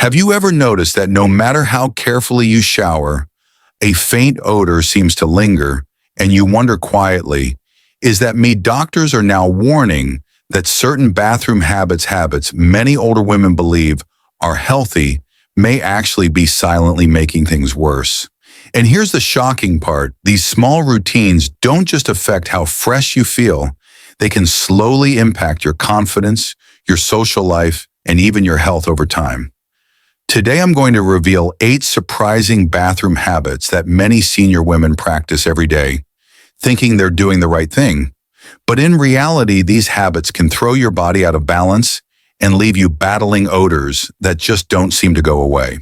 Have you ever noticed that no matter how carefully you shower, a faint odor seems to linger, and you wonder quietly, is that me? Doctors are now warning that certain bathroom habits many older women believe are healthy may actually be silently making things worse. And here's the shocking part. These small routines don't just affect how fresh you feel, they can slowly impact your confidence, your social life, and even your health over time. Today I'm going to reveal 8 surprising bathroom habits that many senior women practice every day, thinking they're doing the right thing. But in reality, these habits can throw your body out of balance and leave you battling odors that just don't seem to go away.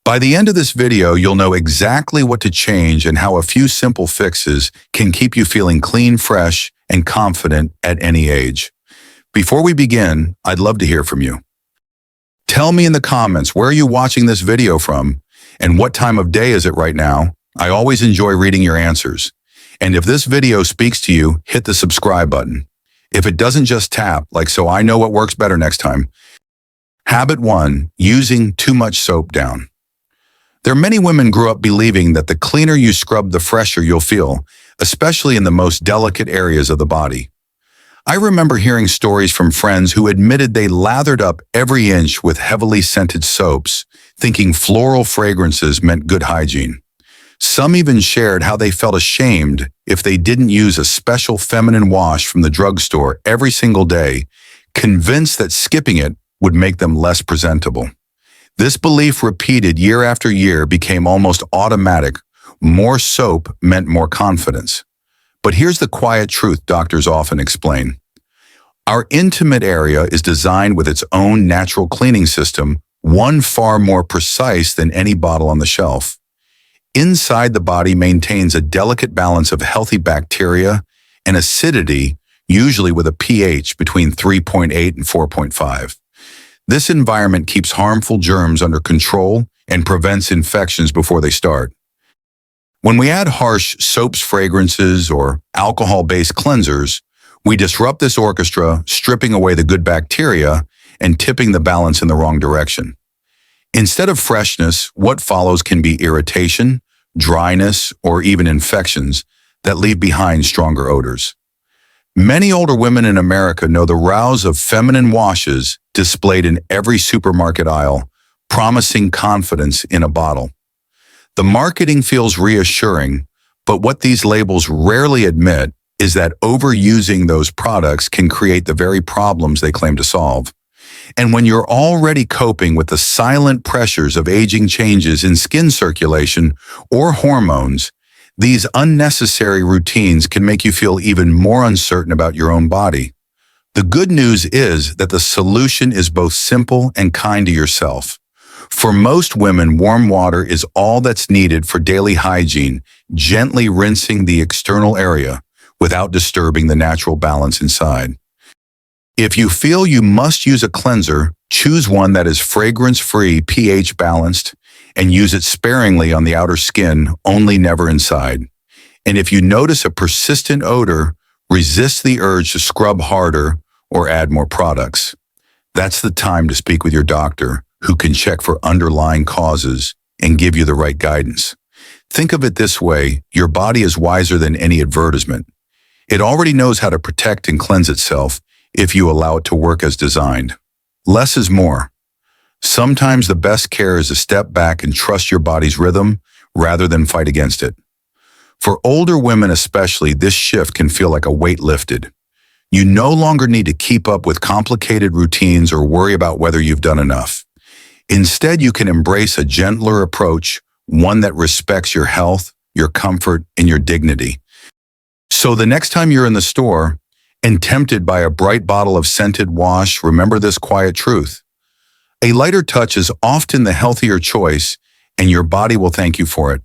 By the end of this video, you'll know exactly what to change and how a few simple fixes can keep you feeling clean, fresh, and confident at any age. Before we begin, I'd love to hear from you. Tell me in the comments, where are you watching this video from, and what time of day is it right now? I always enjoy reading your answers. And if this video speaks to you, hit the subscribe button. If it doesn't, just tap, so I know what works better next time. Habit 1, using too much soap down. There are many women grew up believing that the cleaner you scrub, the fresher you'll feel, especially in the most delicate areas of the body. I remember hearing stories from friends who admitted they lathered up every inch with heavily scented soaps, thinking floral fragrances meant good hygiene. Some even shared how they felt ashamed if they didn't use a special feminine wash from the drugstore every single day, convinced that skipping it would make them less presentable. This belief, repeated year after year, became almost automatic. More soap meant more confidence. But here's the quiet truth doctors often explain. Our intimate area is designed with its own natural cleaning system, one far more precise than any bottle on the shelf. Inside the body maintains a delicate balance of healthy bacteria and acidity, usually with a pH between 3.8 and 4.5. This environment keeps harmful germs under control and prevents infections before they start. When we add harsh soaps, fragrances, or alcohol-based cleansers, we disrupt this orchestra, stripping away the good bacteria and tipping the balance in the wrong direction. Instead of freshness, what follows can be irritation, dryness, or even infections that leave behind stronger odors. Many older women in America know the rows of feminine washes displayed in every supermarket aisle, promising confidence in a bottle. The marketing feels reassuring, but what these labels rarely admit is that overusing those products can create the very problems they claim to solve. And when you're already coping with the silent pressures of aging, changes in skin circulation, or hormones, these unnecessary routines can make you feel even more uncertain about your own body. The good news is that the solution is both simple and kind to yourself. For most women, warm water is all that's needed for daily hygiene, gently rinsing the external area without disturbing the natural balance inside. If you feel you must use a cleanser, choose one that is fragrance-free, pH-balanced, and use it sparingly on the outer skin, only never inside. And if you notice a persistent odor, resist the urge to scrub harder or add more products. That's the time to speak with your doctor, who can check for underlying causes and give you the right guidance. Think of it this way, your body is wiser than any advertisement. It already knows how to protect and cleanse itself if you allow it to work as designed. Less is more. Sometimes the best care is to step back and trust your body's rhythm rather than fight against it. For older women especially, this shift can feel like a weight lifted. You no longer need to keep up with complicated routines or worry about whether you've done enough. Instead, you can embrace a gentler approach, one that respects your health, your comfort, and your dignity. So the next time you're in the store and tempted by a bright bottle of scented wash, remember this quiet truth. A lighter touch is often the healthier choice, and your body will thank you for it.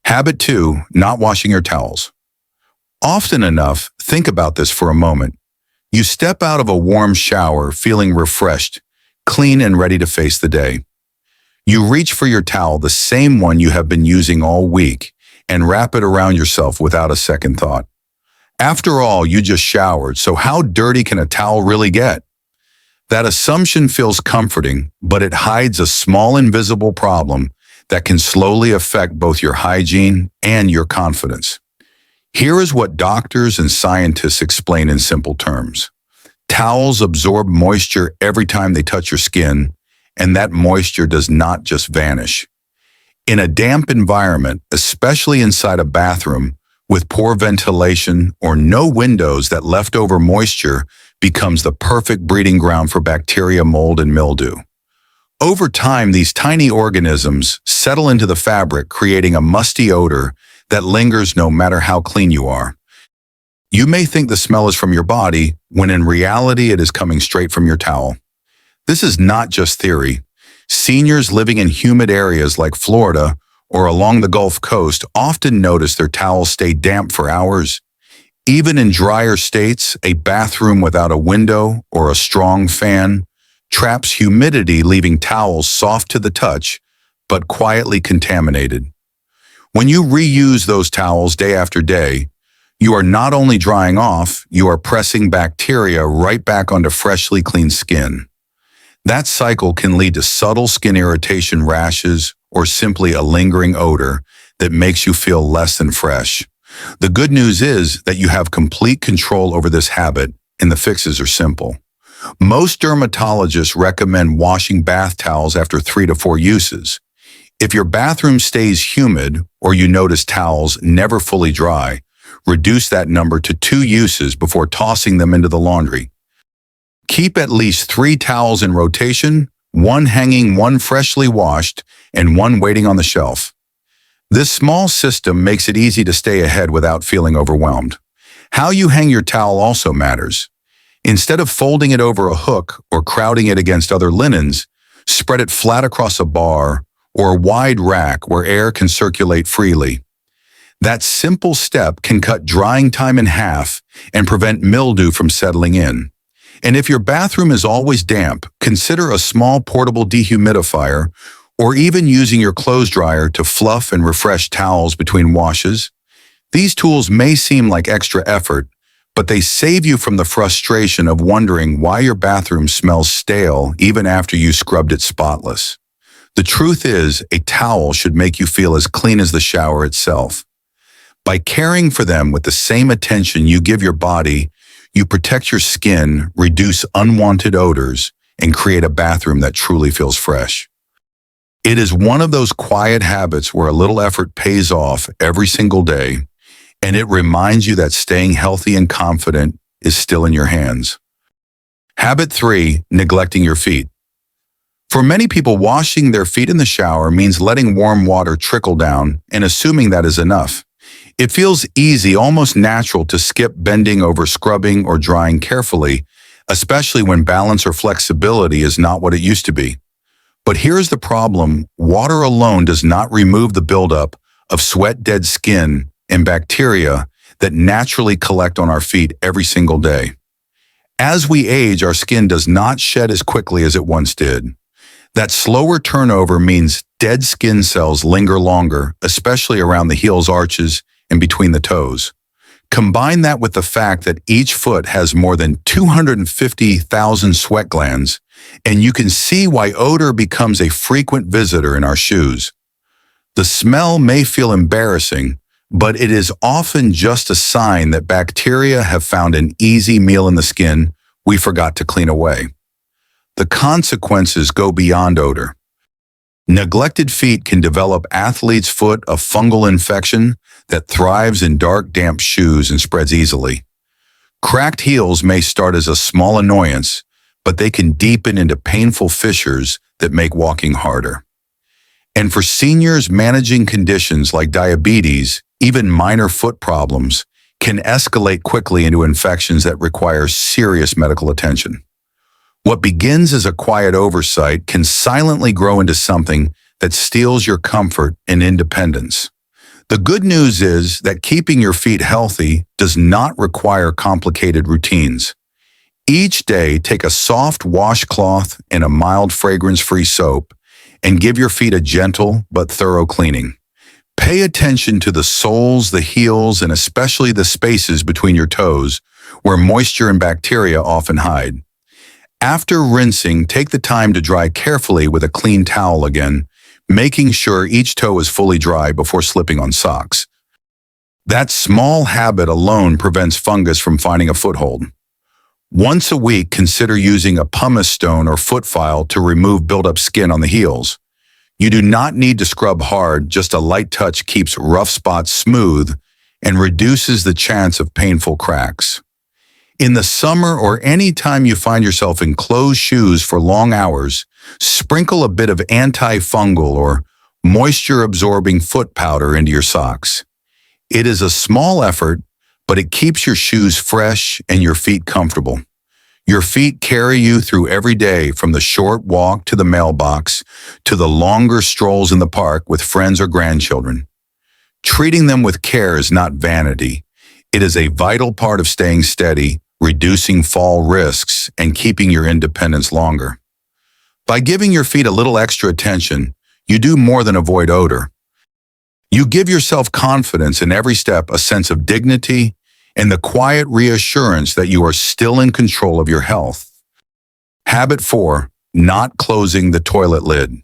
Habit 2, not washing your towels. Often enough, think about this for a moment. You step out of a warm shower feeling refreshed, clean and ready to face the day. You reach for your towel, the same one you have been using all week, and wrap it around yourself without a second thought. After all, you just showered, so how dirty can a towel really get? That assumption feels comforting, but it hides a small invisible problem that can slowly affect both your hygiene and your confidence. Here is what doctors and scientists explain in simple terms. Towels absorb moisture every time they touch your skin, and that moisture does not just vanish. In a damp environment, especially inside a bathroom, with poor ventilation or no windows, that leftover moisture becomes the perfect breeding ground for bacteria, mold, and mildew. Over time, these tiny organisms settle into the fabric, creating a musty odor that lingers no matter how clean you are. You may think the smell is from your body, when in reality it is coming straight from your towel. This is not just theory. Seniors living in humid areas like Florida or along the Gulf Coast often notice their towels stay damp for hours. Even in drier states, a bathroom without a window or a strong fan traps humidity, leaving towels soft to the touch, but quietly contaminated. When you reuse those towels day after day, you are not only drying off, you are pressing bacteria right back onto freshly clean skin. That cycle can lead to subtle skin irritation, rashes, or simply a lingering odor that makes you feel less than fresh. The good news is that you have complete control over this habit, and the fixes are simple. Most dermatologists recommend washing bath towels after 3 to 4 uses. If your bathroom stays humid or you notice towels never fully dry, reduce that number to 2 uses before tossing them into the laundry. Keep at least 3 towels in rotation, 1 hanging, 1 freshly washed, and 1 waiting on the shelf. This small system makes it easy to stay ahead without feeling overwhelmed. How you hang your towel also matters. Instead of folding it over a hook or crowding it against other linens, spread it flat across a bar or a wide rack where air can circulate freely. That simple step can cut drying time in half and prevent mildew from settling in. And if your bathroom is always damp, consider a small portable dehumidifier or even using your clothes dryer to fluff and refresh towels between washes. These tools may seem like extra effort, but they save you from the frustration of wondering why your bathroom smells stale even after you scrubbed it spotless. The truth is, a towel should make you feel as clean as the shower itself. By caring for them with the same attention you give your body, you protect your skin, reduce unwanted odors, and create a bathroom that truly feels fresh. It is one of those quiet habits where a little effort pays off every single day, and it reminds you that staying healthy and confident is still in your hands. Habit 3, neglecting your feet. For many people, washing their feet in the shower means letting warm water trickle down and assuming that is enough. It feels easy, almost natural, to skip bending over scrubbing or drying carefully, especially when balance or flexibility is not what it used to be. But here's the problem: water alone does not remove the buildup of sweat, dead skin, and bacteria that naturally collect on our feet every single day. As we age, our skin does not shed as quickly as it once did. That slower turnover means dead skin cells linger longer, especially around the heels, arches, and between the toes. Combine that with the fact that each foot has more than 250,000 sweat glands, and you can see why odor becomes a frequent visitor in our shoes. The smell may feel embarrassing, but it is often just a sign that bacteria have found an easy meal in the skin we forgot to clean away. The consequences go beyond odor. Neglected feet can develop athlete's foot, a fungal infection that thrives in dark, damp shoes and spreads easily. Cracked heels may start as a small annoyance, but they can deepen into painful fissures that make walking harder. And for seniors, managing conditions like diabetes, even minor foot problems, can escalate quickly into infections that require serious medical attention. What begins as a quiet oversight can silently grow into something that steals your comfort and independence. The good news is that keeping your feet healthy does not require complicated routines. Each day, take a soft washcloth and a mild fragrance-free soap and give your feet a gentle but thorough cleaning. Pay attention to the soles, the heels, and especially the spaces between your toes where moisture and bacteria often hide. After rinsing, take the time to dry carefully with a clean towel again, making sure each toe is fully dry before slipping on socks. That small habit alone prevents fungus from finding a foothold. Once a week, consider using a pumice stone or foot file to remove built-up skin on the heels. You do not need to scrub hard, just a light touch keeps rough spots smooth and reduces the chance of painful cracks. In the summer or any time you find yourself in closed shoes for long hours, sprinkle a bit of antifungal or moisture-absorbing foot powder into your socks. It is a small effort, but it keeps your shoes fresh and your feet comfortable. Your feet carry you through every day, from the short walk to the mailbox to the longer strolls in the park with friends or grandchildren. Treating them with care is not vanity. It is a vital part of staying steady, reducing fall risks, and keeping your independence longer. By giving your feet a little extra attention, you do more than avoid odor. You give yourself confidence in every step, a sense of dignity, and the quiet reassurance that you are still in control of your health. Habit 4. Not closing the toilet lid.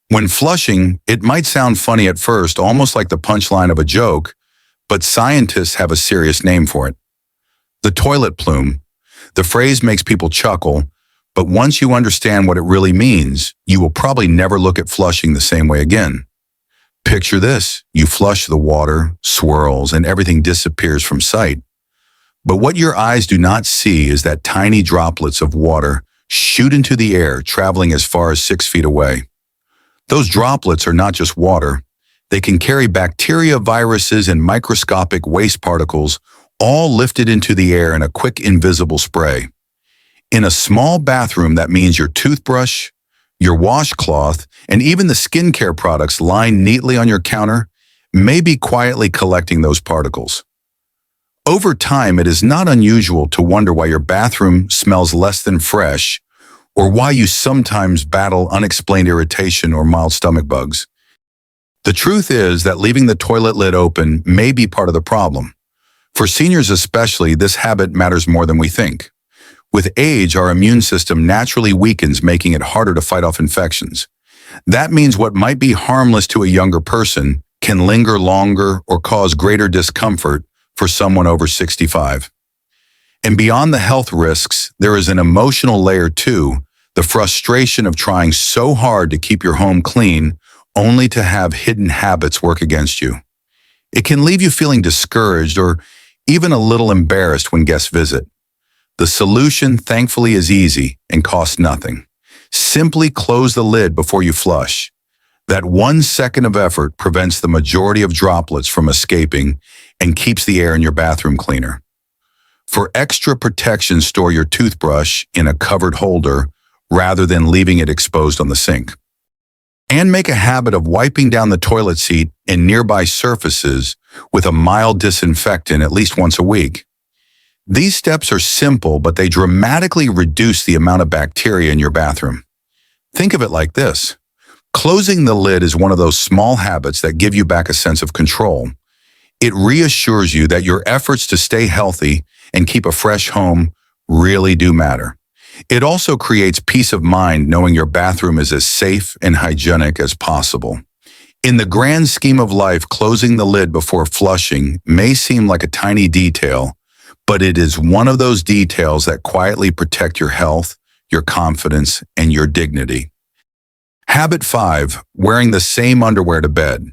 When flushing, it might sound funny at first, almost like the punchline of a joke, but scientists have a serious name for it. The toilet plume. The phrase makes people chuckle, but once you understand what it really means, you will probably never look at flushing the same way again. Picture this: you flush the water, swirls, and everything disappears from sight. But what your eyes do not see is that tiny droplets of water shoot into the air, traveling as far as 6 feet away. Those droplets are not just water. They can carry bacteria, viruses, and microscopic waste particles, all lifted into the air in a quick, invisible spray. In a small bathroom, that means your toothbrush, your washcloth, and even the skincare products lying neatly on your counter may be quietly collecting those particles. Over time, it is not unusual to wonder why your bathroom smells less than fresh, or why you sometimes battle unexplained irritation or mild stomach bugs. The truth is that leaving the toilet lid open may be part of the problem. For seniors especially, this habit matters more than we think. With age, our immune system naturally weakens, making it harder to fight off infections. That means what might be harmless to a younger person can linger longer or cause greater discomfort for someone over 65. And beyond the health risks, there is an emotional layer too, the frustration of trying so hard to keep your home clean, only to have hidden habits work against you. It can leave you feeling discouraged or even a little embarrassed when guests visit. The solution, thankfully, is easy and costs nothing. Simply close the lid before you flush. That 1 second of effort prevents the majority of droplets from escaping and keeps the air in your bathroom cleaner. For extra protection, store your toothbrush in a covered holder rather than leaving it exposed on the sink. And make a habit of wiping down the toilet seat and nearby surfaces with a mild disinfectant at least once a week. These steps are simple, but they dramatically reduce the amount of bacteria in your bathroom. Think of it like this: closing the lid is one of those small habits that give you back a sense of control. It reassures you that your efforts to stay healthy and keep a fresh home really do matter. It also creates peace of mind knowing your bathroom is as safe and hygienic as possible. In the grand scheme of life, closing the lid before flushing may seem like a tiny detail, but it is one of those details that quietly protect your health, your confidence, and your dignity. Habit 5. Wearing the same underwear to bed.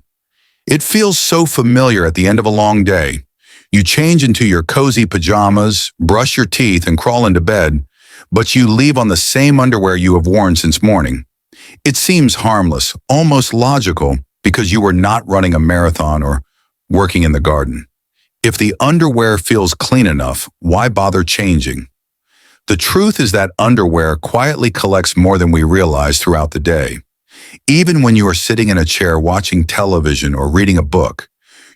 It feels so familiar at the end of a long day. You change into your cozy pajamas, brush your teeth, and crawl into bed, but you leave on the same underwear you have worn since morning. It seems harmless, almost logical, because you were not running a marathon or working in the garden. If the underwear feels clean enough, why bother changing? The truth is that underwear quietly collects more than we realize throughout the day. Even when you are sitting in a chair watching television or reading a book,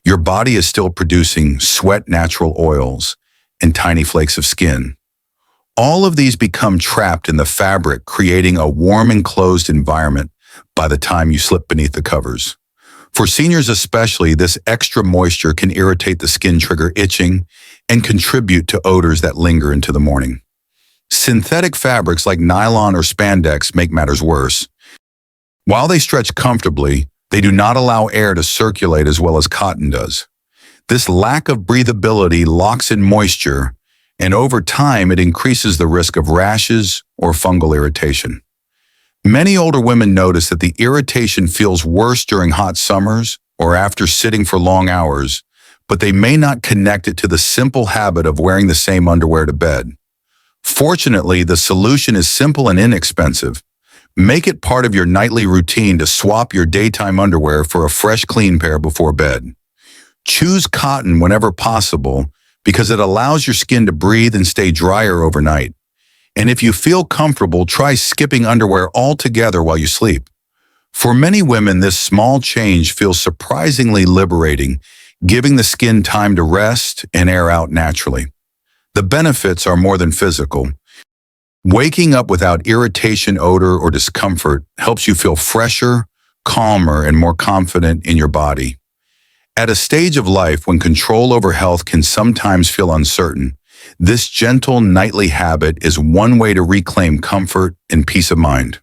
your body is still producing sweat, natural oils, and tiny flakes of skin. All of these become trapped in the fabric, creating a warm, enclosed environment by the time you slip beneath the covers. For seniors especially, this extra moisture can irritate the skin, trigger itching, and contribute to odors that linger into the morning. Synthetic fabrics like nylon or spandex make matters worse. While they stretch comfortably, they do not allow air to circulate as well as cotton does. This lack of breathability locks in moisture, and over time it increases the risk of rashes or fungal irritation. Many older women notice that the irritation feels worse during hot summers or after sitting for long hours, but they may not connect it to the simple habit of wearing the same underwear to bed. Fortunately, the solution is simple and inexpensive. Make it part of your nightly routine to swap your daytime underwear for a fresh, clean pair before bed. Choose cotton whenever possible because it allows your skin to breathe and stay drier overnight. And if you feel comfortable, try skipping underwear altogether while you sleep. For many women, this small change feels surprisingly liberating, giving the skin time to rest and air out naturally. The benefits are more than physical. Waking up without irritation, odor, or discomfort helps you feel fresher, calmer, and more confident in your body. At a stage of life when control over health can sometimes feel uncertain, this gentle nightly habit is one way to reclaim comfort and peace of mind.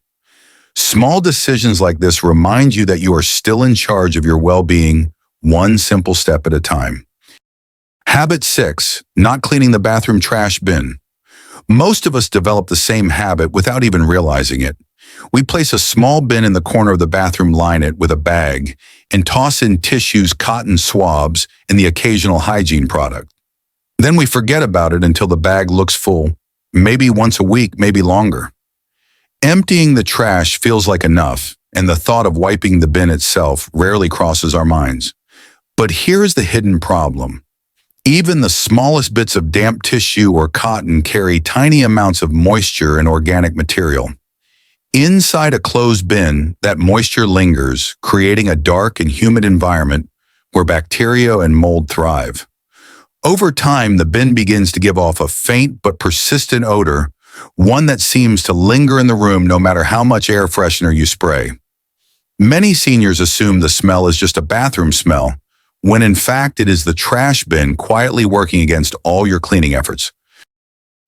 Small decisions like this remind you that you are still in charge of your well-being, one simple step at a time. Habit 6, not cleaning the bathroom trash bin. Most of us develop the same habit without even realizing it. We place a small bin in the corner of the bathroom, line it with a bag, and toss in tissues, cotton swabs, and the occasional hygiene product. Then we forget about it until the bag looks full, maybe once a week, maybe longer. Emptying the trash feels like enough, and the thought of wiping the bin itself rarely crosses our minds. But here's the hidden problem. Even the smallest bits of damp tissue or cotton carry tiny amounts of moisture and organic material. Inside a closed bin, that moisture lingers, creating a dark and humid environment where bacteria and mold thrive. Over time, the bin begins to give off a faint but persistent odor, one that seems to linger in the room no matter how much air freshener you spray. Many seniors assume the smell is just a bathroom smell, when in fact it is the trash bin quietly working against all your cleaning efforts.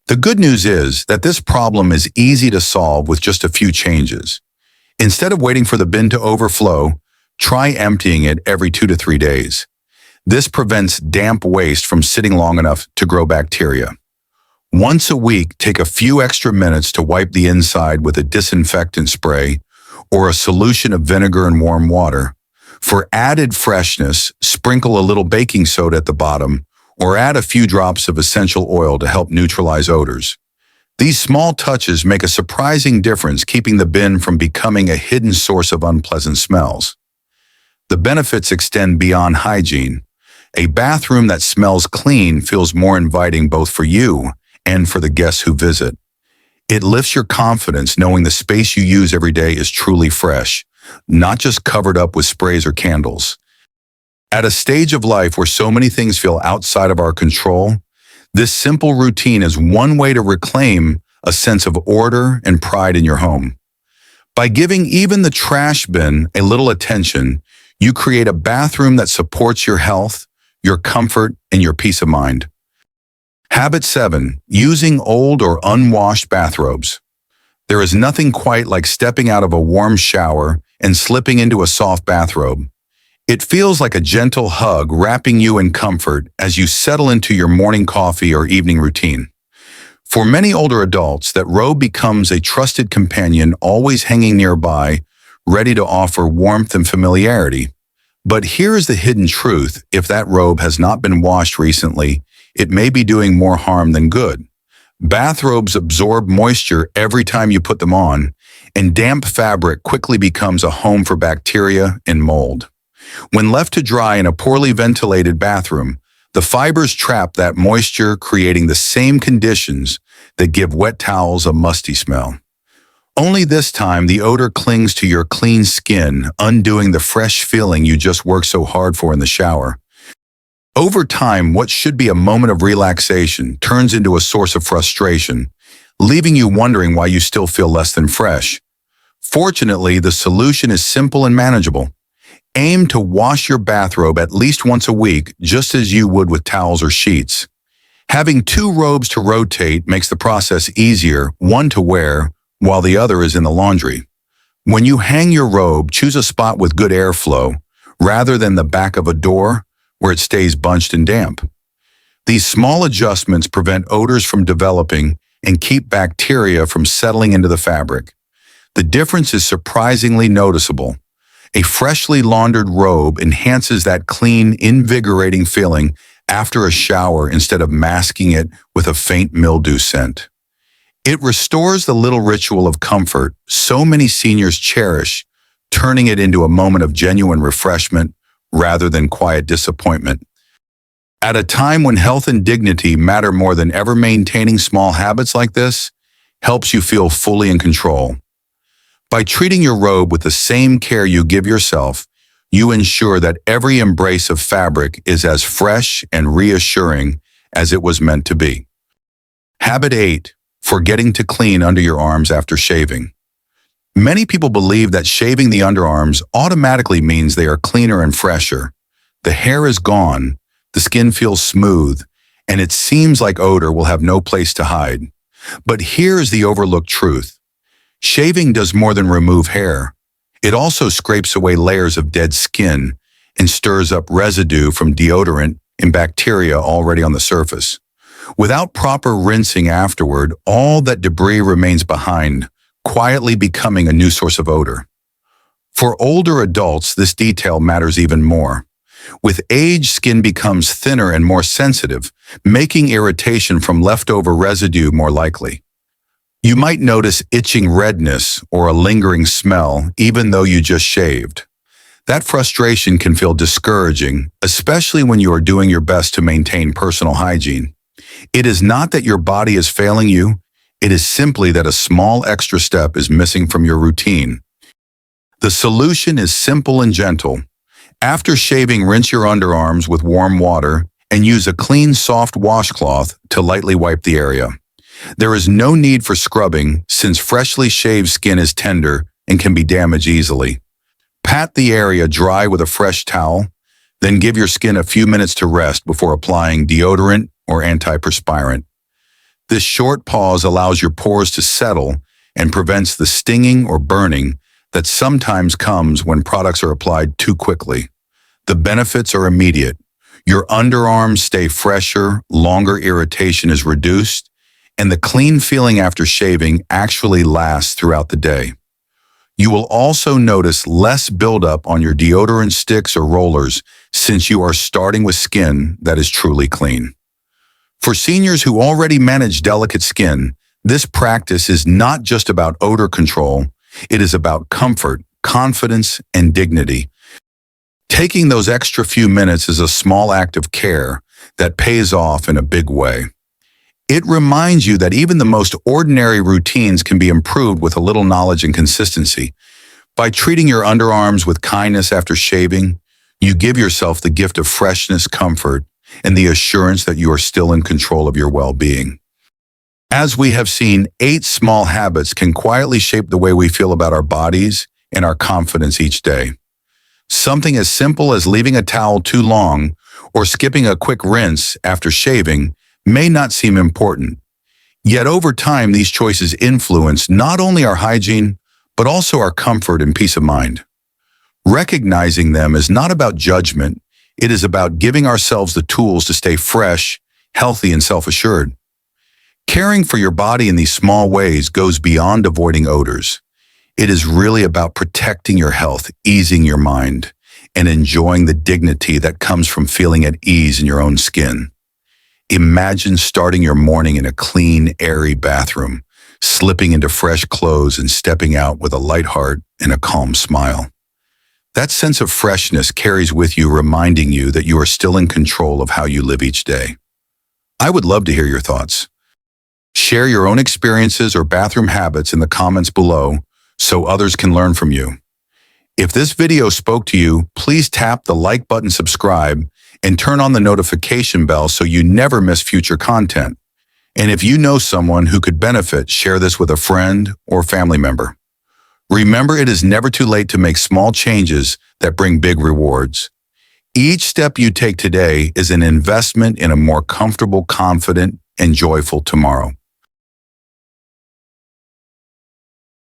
The good news is that this problem is easy to solve with just a few changes. Instead of waiting for the bin to overflow, try emptying it every 2 to 3 days. This prevents damp waste from sitting long enough to grow bacteria. Once a week, take a few extra minutes to wipe the inside with a disinfectant spray or a solution of vinegar and warm water. For added freshness, sprinkle a little baking soda at the bottom or add a few drops of essential oil to help neutralize odors. These small touches make a surprising difference, keeping the bin from becoming a hidden source of unpleasant smells. The benefits extend beyond hygiene. A bathroom that smells clean feels more inviting both for you and for the guests who visit. It lifts your confidence knowing the space you use every day is truly fresh, not just covered up with sprays or candles. At a stage of life where so many things feel outside of our control, this simple routine is one way to reclaim a sense of order and pride in your home. By giving even the trash bin a little attention, you create a bathroom that supports your health, your comfort, and your peace of mind. Habit 7, using old or unwashed bathrobes. There is nothing quite like stepping out of a warm shower and slipping into a soft bathrobe. It feels like a gentle hug wrapping you in comfort as you settle into your morning coffee or evening routine. For many older adults, that robe becomes a trusted companion, always hanging nearby, ready to offer warmth and familiarity. But here is the hidden truth: if that robe has not been washed recently, it may be doing more harm than good. Bathrobes absorb moisture every time you put them on, and damp fabric quickly becomes a home for bacteria and mold. When left to dry in a poorly ventilated bathroom, the fibers trap that moisture, creating the same conditions that give wet towels a musty smell. Only this time, the odor clings to your clean skin, undoing the fresh feeling you just worked so hard for in the shower. Over time, what should be a moment of relaxation turns into a source of frustration, leaving you wondering why you still feel less than fresh. Fortunately, the solution is simple and manageable. Aim to wash your bathrobe at least once a week, just as you would with towels or sheets. Having two robes to rotate makes the process easier, one to wear while the other is in the laundry. When you hang your robe, choose a spot with good airflow rather than the back of a door where it stays bunched and damp. These small adjustments prevent odors from developing and keep bacteria from settling into the fabric. The difference is surprisingly noticeable. A freshly laundered robe enhances that clean, invigorating feeling after a shower instead of masking it with a faint mildew scent. It restores the little ritual of comfort so many seniors cherish, turning it into a moment of genuine refreshment rather than quiet disappointment. At a time when health and dignity matter more than ever, maintaining small habits like this helps you feel fully in control. By treating your robe with the same care you give yourself, you ensure that every embrace of fabric is as fresh and reassuring as it was meant to be. Habit 8. Forgetting to clean under your arms after shaving. Many people believe that shaving the underarms automatically means they are cleaner and fresher. The hair is gone, the skin feels smooth, and it seems like odor will have no place to hide. But here's the overlooked truth. Shaving does more than remove hair. It also scrapes away layers of dead skin and stirs up residue from deodorant and bacteria already on the surface. Without proper rinsing afterward, all that debris remains behind, quietly becoming a new source of odor. For older adults, this detail matters even more. With age, skin becomes thinner and more sensitive, making irritation from leftover residue more likely. You might notice itching redness or a lingering smell even though you just shaved. That frustration can feel discouraging, especially when you are doing your best to maintain personal hygiene. It is not that your body is failing you, it is simply that a small extra step is missing from your routine. The solution is simple and gentle. After shaving, rinse your underarms with warm water and use a clean, soft washcloth to lightly wipe the area. There is no need for scrubbing since freshly shaved skin is tender and can be damaged easily. Pat the area dry with a fresh towel, then give your skin a few minutes to rest before applying deodorant or antiperspirant. This short pause allows your pores to settle and prevents the stinging or burning that sometimes comes when products are applied too quickly. The benefits are immediate. Your underarms stay fresher, longer irritation is reduced, and the clean feeling after shaving actually lasts throughout the day. You will also notice less buildup on your deodorant sticks or rollers since you are starting with skin that is truly clean. For seniors who already manage delicate skin, this practice is not just about odor control, it is about comfort, confidence, and dignity. Taking those extra few minutes is a small act of care that pays off in a big way. It reminds you that even the most ordinary routines can be improved with a little knowledge and consistency. By treating your underarms with kindness after shaving, you give yourself the gift of freshness, comfort, and the assurance that you are still in control of your well-being. As we have seen, 8 small habits can quietly shape the way we feel about our bodies and our confidence each day. Something as simple as leaving a towel too long or skipping a quick rinse after shaving may not seem important. Yet over time, these choices influence not only our hygiene, but also our comfort and peace of mind. Recognizing them is not about judgment, it is about giving ourselves the tools to stay fresh, healthy, and self-assured. Caring for your body in these small ways goes beyond avoiding odors. It is really about protecting your health, easing your mind, and enjoying the dignity that comes from feeling at ease in your own skin. Imagine starting your morning in a clean, airy bathroom, slipping into fresh clothes and stepping out with a light heart and a calm smile. That sense of freshness carries with you, reminding you that you are still in control of how you live each day. I would love to hear your thoughts. Share your own experiences or bathroom habits in the comments below so others can learn from you. If this video spoke to you, please tap the like button, subscribe, and turn on the notification bell so you never miss future content. And if you know someone who could benefit, share this with a friend or family member. Remember, it is never too late to make small changes that bring big rewards. Each step you take today is an investment in a more comfortable, confident, and joyful tomorrow.